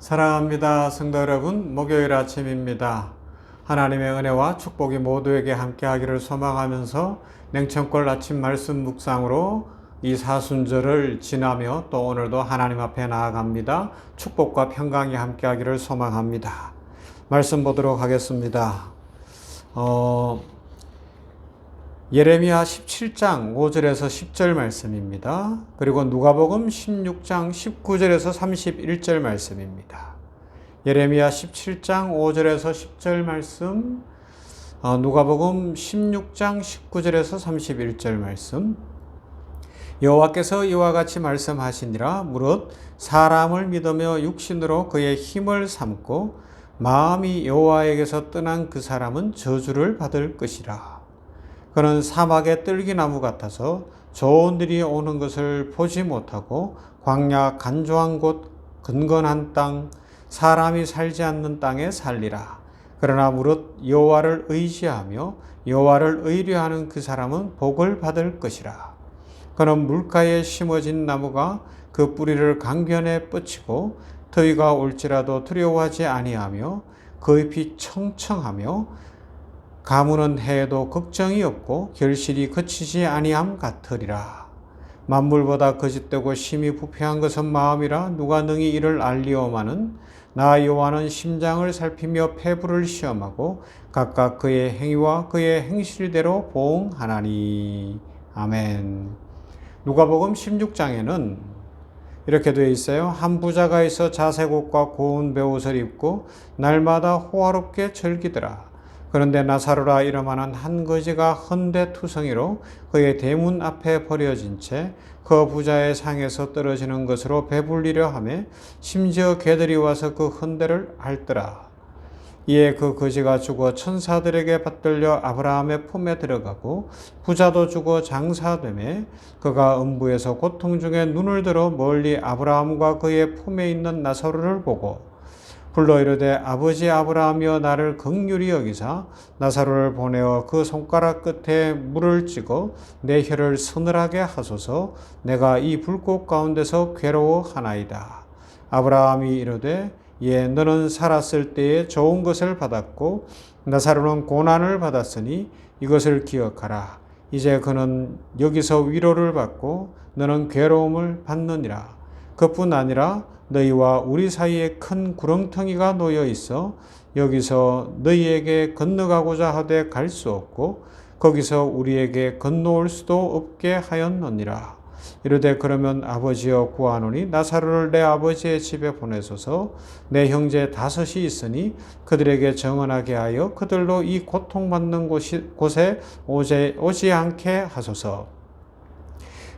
사랑합니다. 성도 여러분, 목요일 아침입니다. 하나님의 은혜와 축복이 모두에게 함께하기를 소망하면서 냉천골 아침 말씀 묵상으로 이 사순절을 지나며 또 오늘도 하나님 앞에 나아갑니다. 축복과 평강이 함께하기를 소망합니다. 말씀 보도록 하겠습니다. 예레미야 17장 5절에서 10절 말씀입니다. 그리고 누가복음 16장 19절에서 31절 말씀입니다. 예레미야 17장 5절에서 10절 말씀, 누가복음 16장 19절에서 31절 말씀. 여호와께서 이와 같이 말씀하시니라. 무릇 사람을 믿으며 육신으로 그의 힘을 삼고 마음이 여호와에게서 떠난 그 사람은 저주를 받을 것이라. 그는 사막의 뜰기나무 같아서 좋은 일이 오는 것을 보지 못하고 광야 간조한 곳 근건한 땅 사람이 살지 않는 땅에 살리라. 그러나 무릇 여호와를 의지하며 여호와를 의뢰하는 그 사람은 복을 받을 것이라. 그는 물가에 심어진 나무가 그 뿌리를 강변에 뻗치고 더위가 올지라도 두려워하지 아니하며 그 잎이 청청하며 가무는 해에도 걱정이 없고 결실이 그치지 아니함 같으리라. 만물보다 거짓되고 심히 부패한 것은 마음이라 누가 능히 이를 알리오마는 나 여호와는 심장을 살피며 폐부를 시험하고 각각 그의 행위와 그의 행실대로 보응하나니. 아멘. 누가복음 16장에는 이렇게 되어 있어요. 한 부자가 있어 자색 옷과 고운 베옷을 입고 날마다 호화롭게 즐기더라. 그런데 나사로라 이름하는 한 거지가 헌데투성이로 그의 대문 앞에 버려진 채 그 부자의 상에서 떨어지는 것으로 배불리려 하며 심지어 개들이 와서 그 헌데를 핥더라. 이에 그 거지가 죽어 천사들에게 받들려 아브라함의 품에 들어가고 부자도 죽어 장사되매 그가 음부에서 고통 중에 눈을 들어 멀리 아브라함과 그의 품에 있는 나사로를 보고 불러 이르되 아버지 아브라함이여 나를 긍휼히 여기사 나사로를 보내어 그 손가락 끝에 물을 찍어 내 혀를 서늘하게 하소서. 내가 이 불꽃 가운데서 괴로워하나이다. 아브라함이 이르되 예 너는 살았을 때에 좋은 것을 받았고 나사로는 고난을 받았으니 이것을 기억하라. 이제 그는 여기서 위로를 받고 너는 괴로움을 받느니라. 그뿐 아니라 너희와 우리 사이에 큰 구렁텅이가 놓여 있어 여기서 너희에게 건너가고자 하되 갈 수 없고 거기서 우리에게 건너올 수도 없게 하였느니라. 이르되 그러면 아버지여 구하노니 나사로를 내 아버지의 집에 보내소서. 내 형제 5이 있으니 그들에게 정언하게 하여 그들로 이 고통받는 곳에 오지 않게 하소서.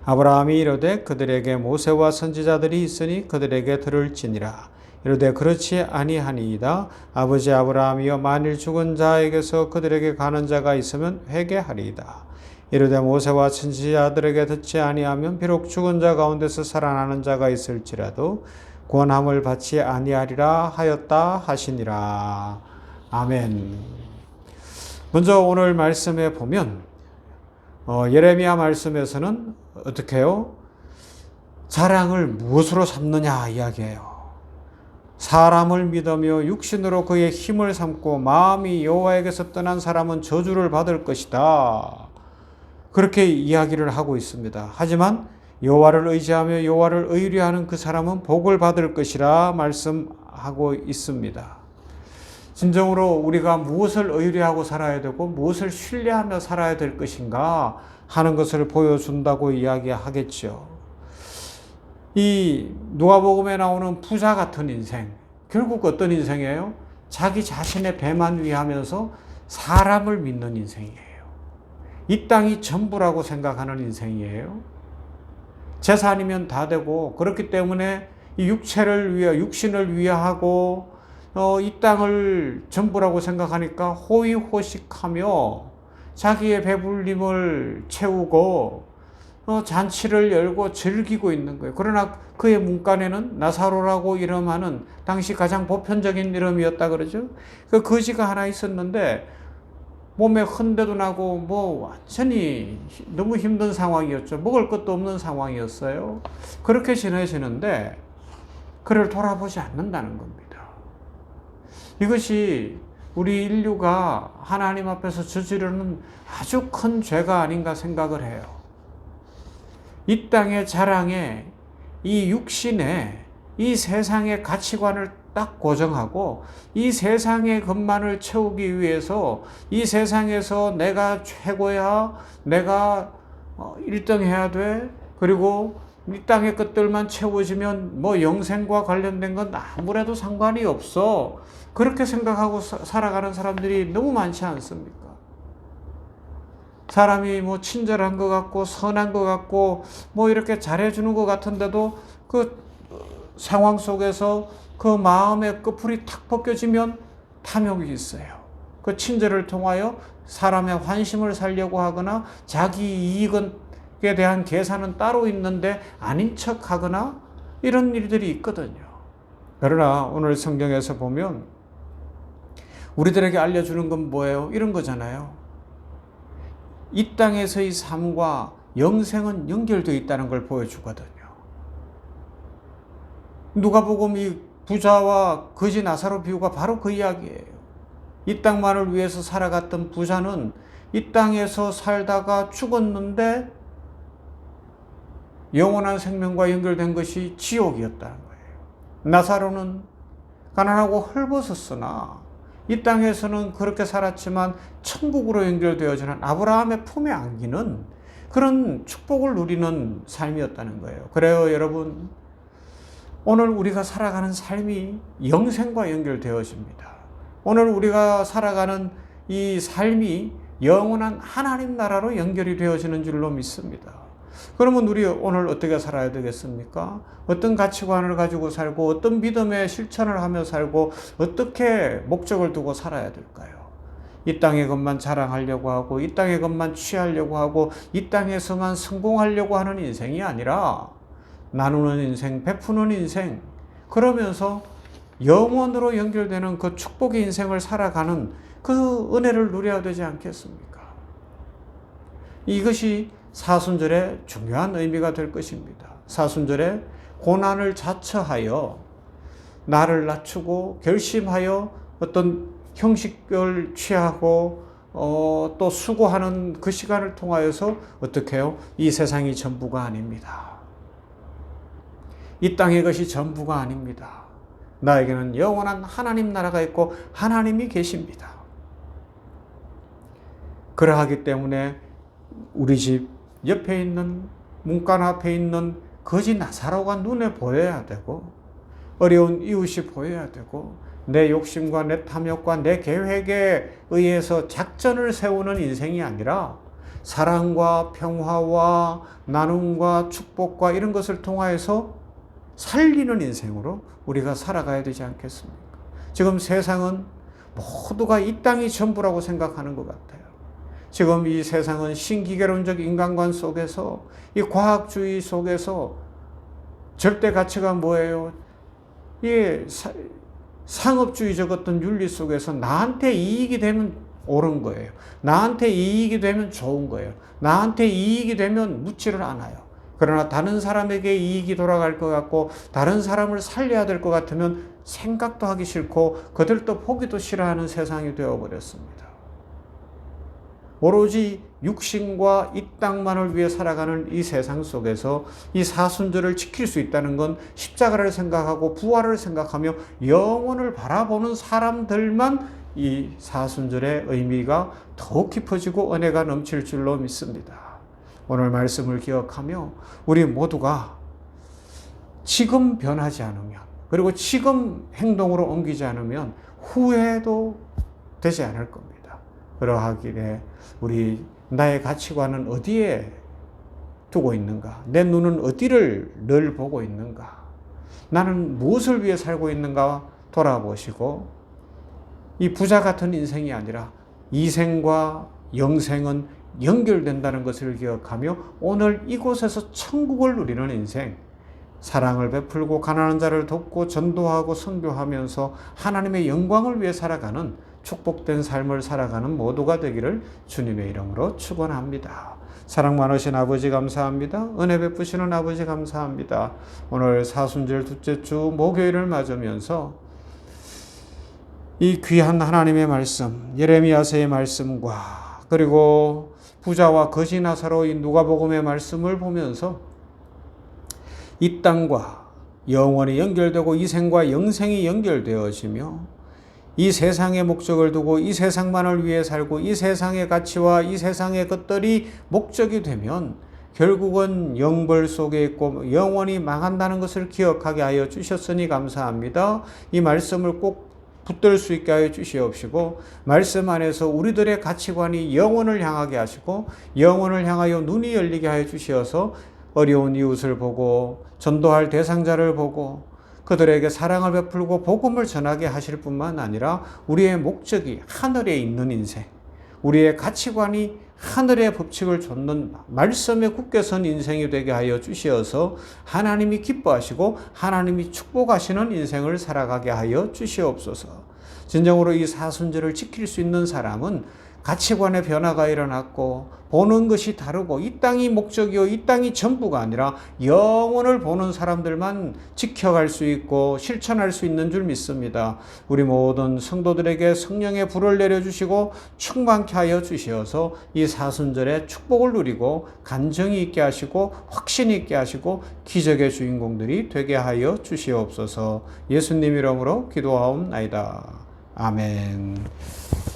아브라함이 이르되 그들에게 모세와 선지자들이 있으니 그들에게 들을지니라. 이르되 그렇지 아니하니이다. 아버지 아브라함이여 만일 죽은 자에게서 그들에게 가는 자가 있으면 회개하리이다. 이르되 모세와 선지자들에게 듣지 아니하면 비록 죽은 자 가운데서 살아나는 자가 있을지라도 권함을 받지 아니하리라 하였다 하시니라. 아멘. 먼저 오늘 말씀에 보면 예레미야 말씀에서는 어떻게 해요? 사랑을 무엇으로 삼느냐 이야기해요. 사람을 믿으며 육신으로 그의 힘을 삼고 마음이 여호와에게서 떠난 사람은 저주를 받을 것이다. 그렇게 이야기를 하고 있습니다. 하지만 여호와를 의지하며 여호와를 의뢰하는 그 사람은 복을 받을 것이라 말씀하고 있습니다. 진정으로 우리가 무엇을 의뢰하고 살아야 되고 무엇을 신뢰하며 살아야 될 것인가 하는 것을 보여준다고 이야기하겠죠. 이 누가복음에 나오는 부자 같은 인생, 결국 어떤 인생이에요? 자기 자신의 배만 위하면서 사람을 믿는 인생이에요. 이 땅이 전부라고 생각하는 인생이에요. 재산이면 다 되고 그렇기 때문에 이 육신을 위하고 이 땅을 전부라고 생각하니까 호의호식하며 자기의 배불림을 채우고 잔치를 열고 즐기고 있는 거예요. 그러나 그의 문간에는 나사로라고 이름하는 당시 가장 보편적인 이름이었다 그러죠. 그 거지가 하나 있었는데 몸에 흔대도 나고 완전히 너무 힘든 상황이었죠. 먹을 것도 없는 상황이었어요. 그렇게 지내시는데 그를 돌아보지 않는다는 겁니다. 이것이 우리 인류가 하나님 앞에서 저지르는 아주 큰 죄가 아닌가 생각을 해요. 이 땅의 자랑에, 이 육신에, 이 세상의 가치관을 딱 고정하고 이 세상의 것만을 채우기 위해서 이 세상에서 내가 최고야, 내가 1등 해야 돼, 그리고 이 땅의 것들만 채워지면 뭐 영생과 관련된 건 아무래도 상관이 없어, 그렇게 생각하고 살아가는 사람들이 너무 많지 않습니까? 사람이 뭐 친절한 것 같고 선한 것 같고 뭐 이렇게 잘해주는 것 같은데도 그 상황 속에서 그 마음의 끝풀이 탁 벗겨지면 탐욕이 있어요. 그 친절을 통하여 사람의 환심을 살려고 하거나 자기 이익에 대한 계산은 따로 있는데 아닌 척 하거나 이런 일들이 있거든요. 그러나 오늘 성경에서 보면 우리들에게 알려주는 건 뭐예요? 이런 거잖아요. 이 땅에서의 삶과 영생은 연결되어 있다는 걸 보여주거든요. 누가복음 이 부자와 거지 나사로 비유가 바로 그 이야기예요. 이 땅만을 위해서 살아갔던 부자는 이 땅에서 살다가 죽었는데 영원한 생명과 연결된 것이 지옥이었다는 거예요. 나사로는 가난하고 헐벗었으나 이 땅에서는 그렇게 살았지만 천국으로 연결되어지는 아브라함의 품에 안기는 그런 축복을 누리는 삶이었다는 거예요. 그래요, 여러분. 오늘 우리가 살아가는 삶이 영생과 연결되어집니다. 오늘 우리가 살아가는 이 삶이 영원한 하나님 나라로 연결이 되어지는 줄로 믿습니다. 그러면 우리 오늘 어떻게 살아야 되겠습니까? 어떤 가치관을 가지고 살고 어떤 믿음의 실천을 하며 살고 어떻게 목적을 두고 살아야 될까요? 이 땅의 것만 자랑하려고 하고 이 땅의 것만 취하려고 하고 이 땅에서만 성공하려고 하는 인생이 아니라 나누는 인생, 베푸는 인생, 그러면서 영원으로 연결되는 그 축복의 인생을 살아가는 그 은혜를 누려야 되지 않겠습니까? 이것이 사순절의 중요한 의미가 될 것입니다. 사순절에 고난을 자처하여 나를 낮추고 결심하여 어떤 형식을 취하고 또 수고하는 그 시간을 통하여서 어떻게 해요? 이 세상이 전부가 아닙니다. 이 땅의 것이 전부가 아닙니다. 나에게는 영원한 하나님 나라가 있고 하나님이 계십니다. 그러하기 때문에 우리 집 옆에 있는 문간 앞에 있는 거지 나사로가 눈에 보여야 되고 어려운 이웃이 보여야 되고 내 욕심과 내 탐욕과 내 계획에 의해서 작전을 세우는 인생이 아니라 사랑과 평화와 나눔과 축복과 이런 것을 통하여서 살리는 인생으로 우리가 살아가야 되지 않겠습니까? 지금 세상은 모두가 이 땅이 전부라고 생각하는 것 같아요. 지금 이 세상은 신기계론적 인간관 속에서 이 과학주의 속에서 절대 가치가 뭐예요? 이 상업주의적 어떤 윤리 속에서 나한테 이익이 되면 옳은 거예요. 나한테 이익이 되면 좋은 거예요. 나한테 이익이 되면 묻지를 않아요. 그러나 다른 사람에게 이익이 돌아갈 것 같고 다른 사람을 살려야 될 것 같으면 생각도 하기 싫고 그들도 보기도 싫어하는 세상이 되어버렸습니다. 오로지 육신과 이 땅만을 위해 살아가는 이 세상 속에서 이 사순절을 지킬 수 있다는 건 십자가를 생각하고 부활을 생각하며 영혼을 바라보는 사람들만 이 사순절의 의미가 더욱 깊어지고 은혜가 넘칠 줄로 믿습니다. 오늘 말씀을 기억하며 우리 모두가 지금 변하지 않으면 그리고 지금 행동으로 옮기지 않으면 후회도 되지 않을 겁니다. 그러하기에 우리 나의 가치관은 어디에 두고 있는가? 내 눈은 어디를 늘 보고 있는가? 나는 무엇을 위해 살고 있는가 돌아보시고 이 부자 같은 인생이 아니라 이생과 영생은 연결된다는 것을 기억하며 오늘 이곳에서 천국을 누리는 인생, 사랑을 베풀고 가난한 자를 돕고 전도하고 선교하면서 하나님의 영광을 위해 살아가는 축복된 삶을 살아가는 모두가 되기를 주님의 이름으로 축원합니다. 사랑 많으신 아버지 감사합니다. 은혜 베푸시는 아버지 감사합니다. 오늘 사순절 둘째 주 목요일을 맞으면서 이 귀한 하나님의 말씀, 예레미야서의 말씀과 그리고 부자와 거지 나사로의 누가복음의 말씀을 보면서 이 땅과 영원히 연결되고 이 생과 영생이 연결되어지며 이 세상의 목적을 두고 이 세상만을 위해 살고 이 세상의 가치와 이 세상의 것들이 목적이 되면 결국은 영벌 속에 있고 영원히 망한다는 것을 기억하게 하여 주셨으니 감사합니다. 이 말씀을 꼭 붙들 수 있게 하여 주시옵시고 말씀 안에서 우리들의 가치관이 영혼을 향하게 하시고 영혼을 향하여 눈이 열리게 하여 주시어서 어려운 이웃을 보고 전도할 대상자를 보고 그들에게 사랑을 베풀고 복음을 전하게 하실 뿐만 아니라 우리의 목적이 하늘에 있는 인생, 우리의 가치관이 하늘의 법칙을 좇는 말씀에 굳게 선 인생이 되게 하여 주시어서 하나님이 기뻐하시고 하나님이 축복하시는 인생을 살아가게 하여 주시옵소서. 진정으로 이 사순절을 지킬 수 있는 사람은 가치관의 변화가 일어났고 보는 것이 다르고 이 땅이 목적이요 이 땅이 전부가 아니라 영혼을 보는 사람들만 지켜갈 수 있고 실천할 수 있는 줄 믿습니다. 우리 모든 성도들에게 성령의 불을 내려주시고 충만케 하여 주시어서 이 사순절에 축복을 누리고 간정이 있게 하시고 확신이 있게 하시고 기적의 주인공들이 되게 하여 주시옵소서. 예수님 이름으로 기도하옵나이다. 아멘.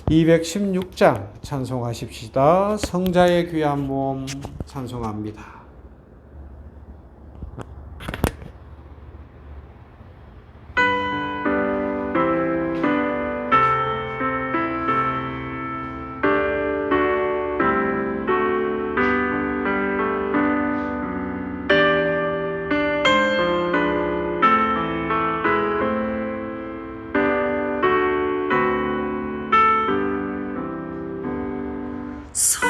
216장 찬송하십시다. 성자의 귀한 몸 찬송합니다. So